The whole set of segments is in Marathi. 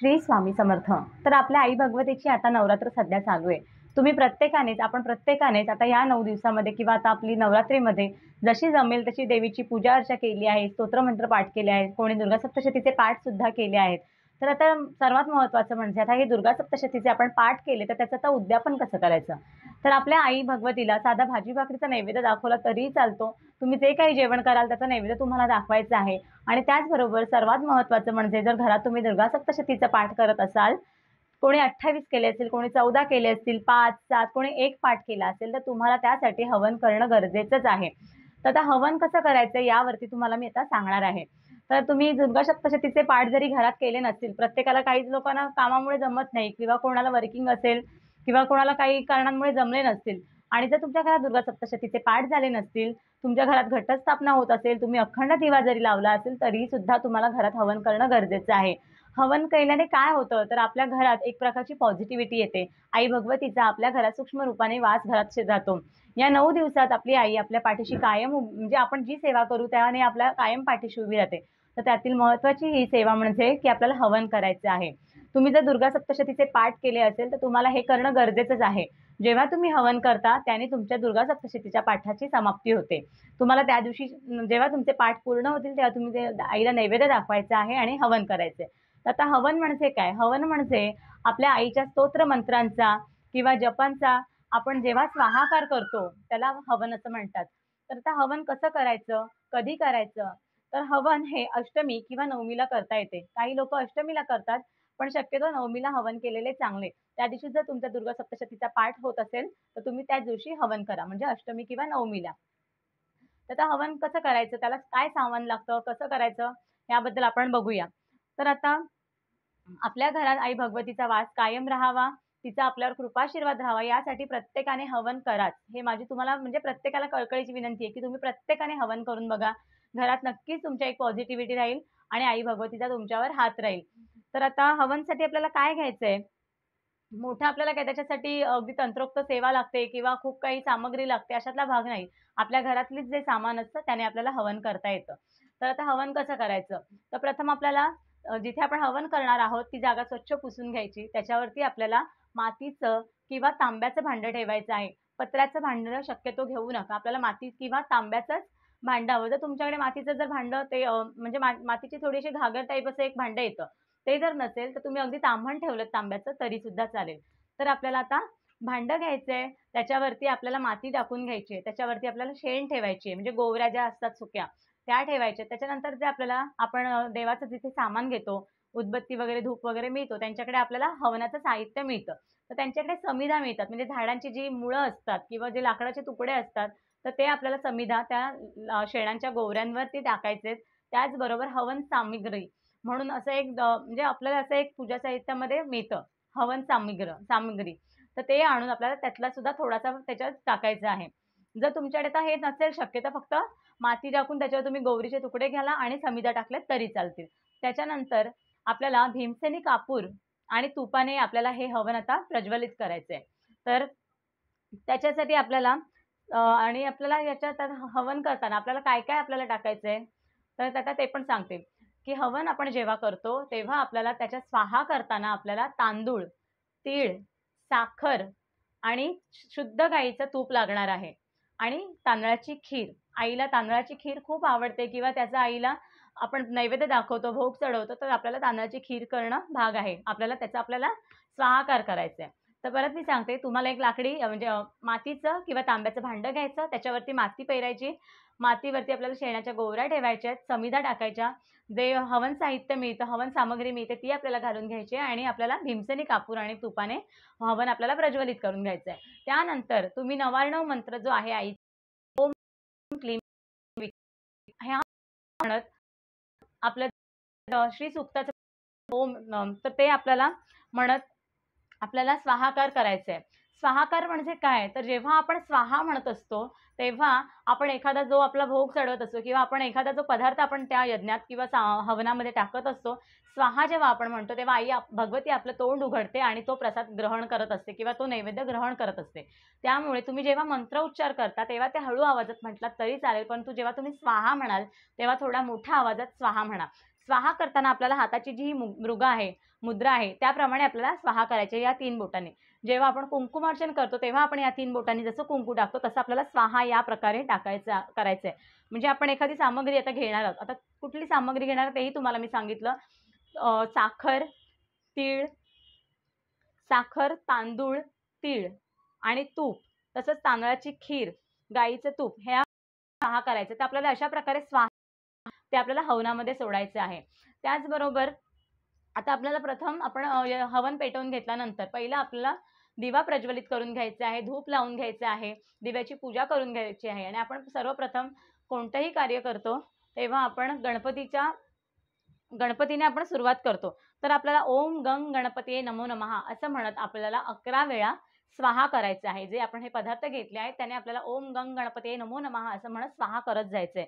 श्री स्वामी समर्थ. तर आपल्या आई भगवतीची आता नवरात्र सध्या चालू आहे. आपण प्रत्येकानेच आता या 9 दिवसामध्ये किंवा आता आपली नवरात्रीमध्ये जशी जमेल तशी देवीची पूजा अर्चा केली आहे, स्तोत्रमंत्र पाठ केले आहेत, कोणी दुर्गा सप्तशतीचे पाठ सुद्धा केले आहेत. तर आता सर्वात महत्त्वाचं म्हणजे आता हे दुर्गा सप्तशतीचे आपण पाठ केले तर त्याचं आता उद्यापन कसं करायचं? तर आपल्या आई भगवतीला साधा भाजी-भाकरीचा नैवेद्य दाखवला तरीही चालतो. तुम्ही जे काही जेवण कराल त्याचा नैवेद्य तुम्हाला दाखवायचा आहे. आणि त्याचबरोबर सर्वात महत्त्वाचं म्हणजे जर घरात तुम्ही दुर्गा सप्तशतीचा पाठ करत असाल, कोणी 28 केले असतील, कोणी 14 केले असतील, 5, 7 कोणी 1 पाठ केला असेल, तर तुम्हाला त्यासाठी हवन करणं गरजेचंच आहे. तर आता हवन कसं करायचं यावरती तुम्हाला मी आता सांगणार आहे. तर तुम्ही दुर्गा सप्तशतीचे पाठ जरी घरात केले नसतील, प्रत्येकाला काहीच लोकांना कामामुळे जमत नाही किंवा कोणाला वर्किंग असेल किंवा कोणाला काही कारणांमुळे जमले नसतील आणि जर तुमच्या घरात दुर्गा सप्तशतीचे पाठ झाले नसतील, तुमच्या घरात घटस्थापना होत असेल, तुम्ही अखंड दिवा जरी लावला असेल, तरीही सुद्धा तुम्हाला घरात हवन करणं गरजेचं आहे. हवन केल्याने काय होतं, तर आपल्या घरात एक प्रकारची पॉझिटिव्हिटी येते. आई भगवतीचा आपल्या घरात सूक्ष्म रूपाने वास घरात राहतो. या 9 दिवसात आपली आई आपल्या पाठीशी कायम म्हणजे आपण जी सेवा करू त्याने आपल्या कायम पाठीशी उभी राहते. तर त्यातील महत्त्वाची ही सेवा म्हणजे की आपल्याला हवन करायचं आहे. तुम्ही जर दुर्गा सप्तशतीचे पाठ केले असेल, तर तुम्हाला हे करणं गरजेचंच आहे. जेव्हा तुम्ही हवन करता, त्याने तुमच्या दुर्गा सप्तशतीच्या पाठाची समाप्ती होते. तुम्हाला त्या दिवशी जेव्हा तुमचे पाठ पूर्ण होतील, तेव्हा तुम्ही ते आईला नैवेद्य दाखवायचा आहे आणि हवन करायचे. तर आता हवन म्हणजे काय? हवन म्हणजे आपल्या आईच्या स्तोत्र मंत्रांचा किंवा जपांचा आपण जेव्हा स्वाहाकार करतो, त्याला हवन असं म्हणतात. तर आता हवन कसं करायचं? कधी करायचं? तर हवन हे अष्टमी किंवा नवमीला करता येते. काही लोकं अष्टमीला करतात, पण शक्यतो नवमीला हवन केलेले चांगले. त्या दिवशी जर तुमच्या दुर्गा सप्तशतीचा पाठ होत असेल, तर तुम्ही त्याच दिवशी हवन करा, म्हणजे अष्टमी किंवा नवमीला. तर आता हवन कसं करायचं? त्याला काय सामान लागतं? कसं करायचं? याबद्दल आपण बघूया. तर आता आपल्या घरात आई भगवतीचा वास कायम राहावा, तिचा आपल्यावर कृपाशीर्वाद राहावा यासाठी प्रत्येकाने हवन कराच. हे माझी तुम्हाला म्हणजे प्रत्येकाला कळकळीची विनंती आहे, की तुम्ही प्रत्येकाने हवन करून बघा. घरात नक्कीच तुमच्या एक पॉझिटिव्हिटी राहील आणि आई भगवतीचा तुमच्यावर हात राहील. तर आता हवनसाठी आपल्याला काय घ्यायचंय? मोठं आपल्याला काय त्याच्यासाठी अगदी तंत्रोक्त सेवा लागते किंवा खूप काही सामग्री लागते अशातला भाग नाही. आपल्या घरातलीच जे सामान असतं त्याने आपल्याला हवन करता येतं. तर आता हवन कसं करायचं? तर प्रथम आपल्याला जिथे आपण हवन करणार आहोत ती जागा स्वच्छ पुसून घ्यायची. त्याच्यावरती आपल्याला मातीचं किंवा तांब्याचं भांडं ठेवायचं आहे. पत्र्याचं भांडं शक्यतो घेऊ नका. आपल्याला माती किंवा तांब्याचंच भांडं हवं. जर तुमच्याकडे मातीचं जर भांडं ते म्हणजे मातीची थोडीशी घागर टाईप असं एक भांडं येतं. ते जर नसेल, तर तुम्ही अगदी ताम्हण ठेवलत तांब्याचं तरीसुद्धा चालेल. तर आपल्याला आता भांडं घ्यायचंय, त्याच्यावरती आपल्याला माती टाकून घ्यायची आहे. त्याच्यावरती आपल्याला शेण ठेवायची आहे, म्हणजे गोवऱ्या ज्या असतात सुक्या, त्या ठेवायच्या. त्याच्यानंतर जे आपल्याला आपण देवाचं जिथे सामान घेतो, उदबत्ती वगैरे, धूप वगैरे मिळतो, त्यांच्याकडे आपल्याला हवनाचं साहित्य मिळतं. तर त्यांच्याकडे समिधा मिळतात, म्हणजे झाडांची जी मुळं असतात किंवा जे लाकडाचे तुकडे असतात, तर ते आपल्याला समिधा त्या शेणांच्या गोवऱ्यांवरती टाकायचे. त्याचबरोबर हवन सामिग्री म्हणून असं एक म्हणजे आपल्याला असं एक पूजा साहित्यामध्ये मिळतं, हवन सामग्री. तर ते आणून आपल्याला त्यातला सुद्धा थोडासा त्याच्यात टाकायचा आहे. जर तुमच्याकडे तर हे नसेल शक्य तर फक्त माती टाकून त्याच्यावर तुम्ही गौरीचे तुकडे घाला आणि समिधा टाकल्यात तरी चालतील. त्याच्यानंतर आपल्याला भीमसेनी कापूर आणि तुपाने आपल्याला हे हवन आता प्रज्वलित करायचंय. तर त्याच्यासाठी आपल्याला आणि आपल्याला याच्यात हवन करताना आपल्याला काय-काय आपल्याला टाकायचंय, तर आता ते पण सांगते. की हवन आपण जेव्हा करतो, तेव्हा आपल्याला त्याच्यात स्वाहा करताना आपल्याला तांदूळ, तीळ, साखर आणि शुद्ध गाईचं तूप लागणार आहे आणि तांदळाची खीर. आईला तांदळाची खीर खूप आवडते किंवा त्याचा आईला आपण नैवेद्य दाखवतो, भोग चढवतो, तर आपल्याला तांदळाची खीर करणं भाग आहे. आपल्याला स्वाहाकार करायचा आहे. तर परत मी सांगते, तुम्हाला एक लाकडी म्हणजे मातीचं किंवा तांब्याचं भांडं घ्यायचं, त्याच्यावरती माती पेरायची. मातीवरती आपल्याला शेणाच्या गोवऱ्या ठेवायच्या आहेत, समिधा टाकायच्या. जे हवन साहित्य मिळतं, हवन सामग्री मिळते ती आपल्याला घालून घ्यायची आहे आणि आपल्याला भीमसेनी कापूर आणि तुपाने हवन आपल्याला प्रज्वलित करून घ्यायचं आहे. त्यानंतर तुम्ही 99 मंत्र जो आहे आई ओम क्लीम ह्या म्हणत आपलं श्री सूक्ताचं ओम तर ते आपल्याला म्हणत आपल्याला स्वाहाकार करायचा आहे. स्वाहाकार म्हणजे काय? तर जेव्हा आपण स्वाहा म्हणत असतो, तेव्हा आपण एखादा जो आपला भोग चढवत असतो किंवा आपण एखादा जो पदार्थ आपण त्या यज्ञात किंवा हवनामध्ये टाकत असतो, स्वाहा जेव्हा आपण म्हणतो, तेव्हा आई भगवती आपलं तोंड उघडते आणि तो प्रसाद ग्रहण करत असते किंवा तो नैवेद्य ग्रहण करत असते. त्यामुळे तुम्ही जेव्हा मंत्र उच्चार करता, तेव्हा ते हळू आवाजात म्हटलात तरी चालेल, परंतु जेव्हा तुम्ही स्वाहा म्हणाल, तेव्हा थोडा मोठ्या आवाजात स्वाहा म्हणा. स्वाहा करताना आपल्याला हाताची जी ही मृग आहे, मुद्रा आहे त्याप्रमाणे आपल्याला स्वाहा करायचे या 3 बोटांनी. जेव्हा आपण कुंकुमार्चन करतो तेव्हा आपण या 3 बोटांनी जसं कुंकू टाकतो तसं आपल्याला स्वाहा या प्रकारे करायचं आहे. म्हणजे आपण एखादी सामग्री आता घेणार आहोत. आता कुठली सामग्री घेणार आहोत तेही तुम्हाला मी सांगितलं. साखर, तीळ, तांदूळ, तीळ आणि तूप, तसंच तांदळाची खीर, गाईचं तूप ह्या स्वाहा करायचं. तर आपल्याला अशा प्रकारे स्वाहा ते आपल्याला हवनामध्ये सोडायचे आहे. त्याचबरोबर आता आपल्याला प्रथम आपण हवन पेटवून घेतल्यानंतर पहिला आपल्याला दिवा प्रज्वलित करून घ्यायचा आहे, धूप लावून घ्यायचं आहे, दिव्याची पूजा करून घ्यायची आहे. आणि आपण सर्वप्रथम कोणतंही कार्य करतो तेव्हा आपण गणपतीने आपण सुरुवात करतो. तर आपल्याला ओम गंग गणपतीये नमो नमः असं म्हणत आपल्याला 11 वेळा स्वाहा करायचं आहे. जे आपण हे पदार्थ घेतले आहेत त्याने आपल्याला ओम गंग गणपतीये नमो नमः असं म्हणत स्वाहा करत जायचंय.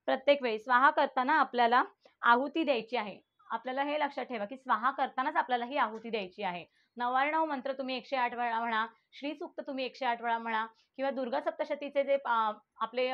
प्रत्येक वेळी स्वाहा करताना आपल्याला आहुती द्यायची आहे. आपल्याला हे लक्षात ठेवा की स्वाहा करतानाच आपल्याला ही आहुती द्यायची आहे. 99 मंत्र तुम्ही 108 वेळा म्हणा, श्रीसूक्त तुम्ही 108 वेळा म्हणा किंवा दुर्गा सप्तशतीचे जे आपले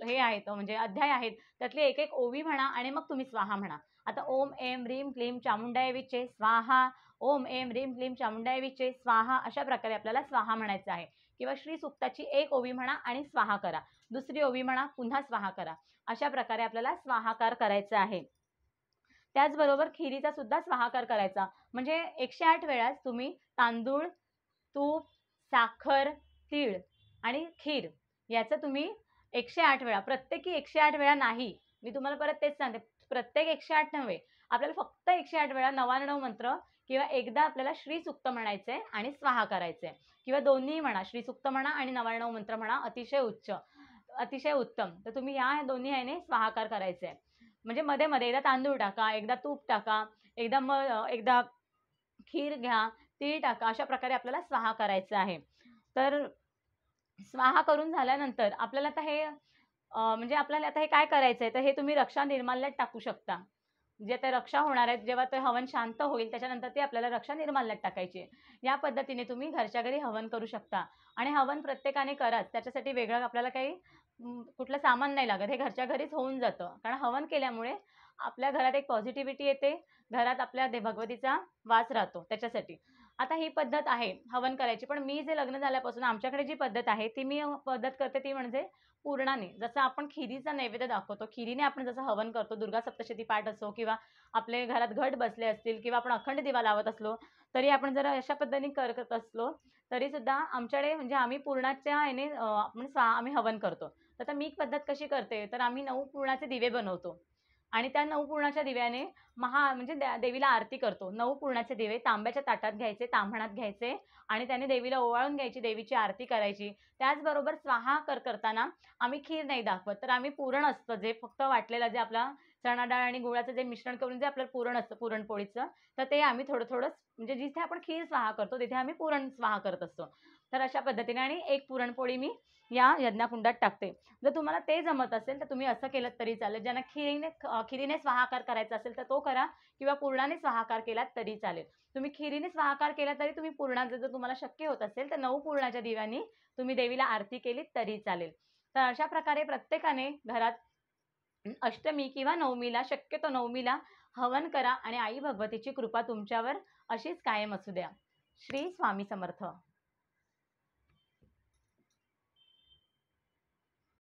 हे आहेत म्हणजे अध्याय आहेत त्यातली एक एक ओवी म्हणा आणि मग तुम्ही स्वाहा म्हणा. आता ओम ऐं ह्रीं क्लीं चामुंडाय विचे स्वाहा, ओम ऐं ह्रीं क्लीं चामुंडाय विचे स्वाहा अशा प्रकारे आपल्याला स्वाहा म्हणायचं आहे. किंवा श्रीसूक्ताची एक ओवी म्हणा आणि स्वाहा करा, दुसरी ओवी म्हणा पुन्हा स्वाहा करा. अशा प्रकारे आपल्याला स्वाहाकार करायचा आहे. त्याचबरोबर खिरीचा सुद्धा स्वाहाकार करायचा. म्हणजे 108 वेळाच तुम्ही तांदूळ, तूप, साखर, तीळ आणि खीर याचं तुम्ही 108 वेळा, प्रत्येकी 108 वेळा नाही. मी तुम्हाला परत तेच सांगते, प्रत्येक 108 नव्हे, आपल्याला फक्त 108 वेळा 99 मंत्र किंवा एकदा आपल्याला श्रीसूक्त म्हणायचंय आणि स्वाहा करायचंय किंवा दोन्ही म्हणा, श्रीसूक्त म्हणा आणि 99 मंत्र म्हणा, अतिशय उत्तम. तर तुम्ही या दोन्ही ह्याने स्वाहाकार करायचे. म्हणजे मध्ये मध्ये एकदा तांदूळ टाका, एकदा तूप टाका, एकदा खीर घ्या, तीळ टाका, अशा प्रकारे आपल्याला स्वाहा करायचं आहे. तर स्वाहा करून झाल्यानंतर आपल्याला आता हे म्हणजे आपल्याला आता हे काय करायचं आहे तर हे तुम्ही रक्षा निर्माल्यात टाकू शकता. जे ते रक्षा होणार आहेत जेव्हा ते हवन शांत होईल त्याच्यानंतर ते आपल्याला रक्षा निर्माल्यात टाकायचे. या पद्धतीने तुम्ही घरच्या घरी हवन करू शकता. आणि हवन प्रत्येकाने कराच, त्याच्यासाठी वेगळं आपल्याला काही कुठलं सामान नाही लागत, हे घरच्या घरीच होऊन जातं. कारण हवन केल्यामुळे आपल्या घरात एक पॉझिटिव्हिटी येते, घरात आपल्या भगवतीचा वास राहतो त्याच्यासाठी. आता ही पद्धत आहे हवन करायची, पण मी जे लग्न झाल्यापासून आमच्याकडे जी पद्धत आहे ती मी पद्धत करते ती म्हणजे पूर्णाने. जसं आपण खिरीचा नैवेद्य दाखवतो, खिरीने आपण जसं हवन करतो, दुर्गा सप्तशती पाठ असो किंवा आपले घरात घट बसले असतील किंवा आपण अखंड दिवा लावत असलो तरी आपण जर अशा पद्धतीने करत असलो तरी सुद्धा आमच्याकडे म्हणजे आम्ही पूर्णाच्या ह्याने आम्ही हवन करतो. तर आता मी पद्धत कशी करते तर आम्ही 9 पूर्णाचे दिवे बनवतो आणि त्या 9 पूर्णाच्या दिव्याने म्हणजे देवीला आरती करतो. 9 पूर्णाचे दिवे तांब्याच्या ताटात घ्यायचे, ताम्हणात घ्यायचे आणि त्याने देवीला ओवाळून घ्यायची, देवीची आरती करायची. त्याचबरोबर स्वाहा करताना आम्ही खीर नाही दाखवत, तर आम्ही पुरण असतं जे फक्त वाटलेलं, जे आपला चणा डाळ आणि गुळाचं जे मिश्रण करून जे आपलं पुरण असतं पुरणपोळीचं, तर ते आम्ही थोडं म्हणजे जिथे आपण खीर स्वाहा करतो तिथे आम्ही पुरण स्वाहा करत असतो. तर अशा पद्धतीने आणि एक पुरणपोळी मी या यज्ञकुंडात टाकते. जर तुम्हाला ते जमत असेल तर तुम्ही असं केलं तरी चालेल. ज्यांना खिरीने स्वाहाकार करायचा असेल तर तो करा किंवा पूर्णाने स्वाहाकार केलात तरी चालेल. तुम्ही खिरीने स्वाहाकार केला तरी तुम्ही पूर्णाचं जर तुम्हाला शक्य होत असेल तर 9 पूर्णाच्या दिव्यांनी तुम्ही देवीला आरती केलीत तरी चालेल. तर अशा प्रकारे प्रत्येकाने घरात अष्टमी किंवा नवमीला, शक्यतो नवमीला हवन करा आणि आई भगवतीची कृपा तुमच्यावर अशीच कायम असू द्या. श्री स्वामी समर्थ.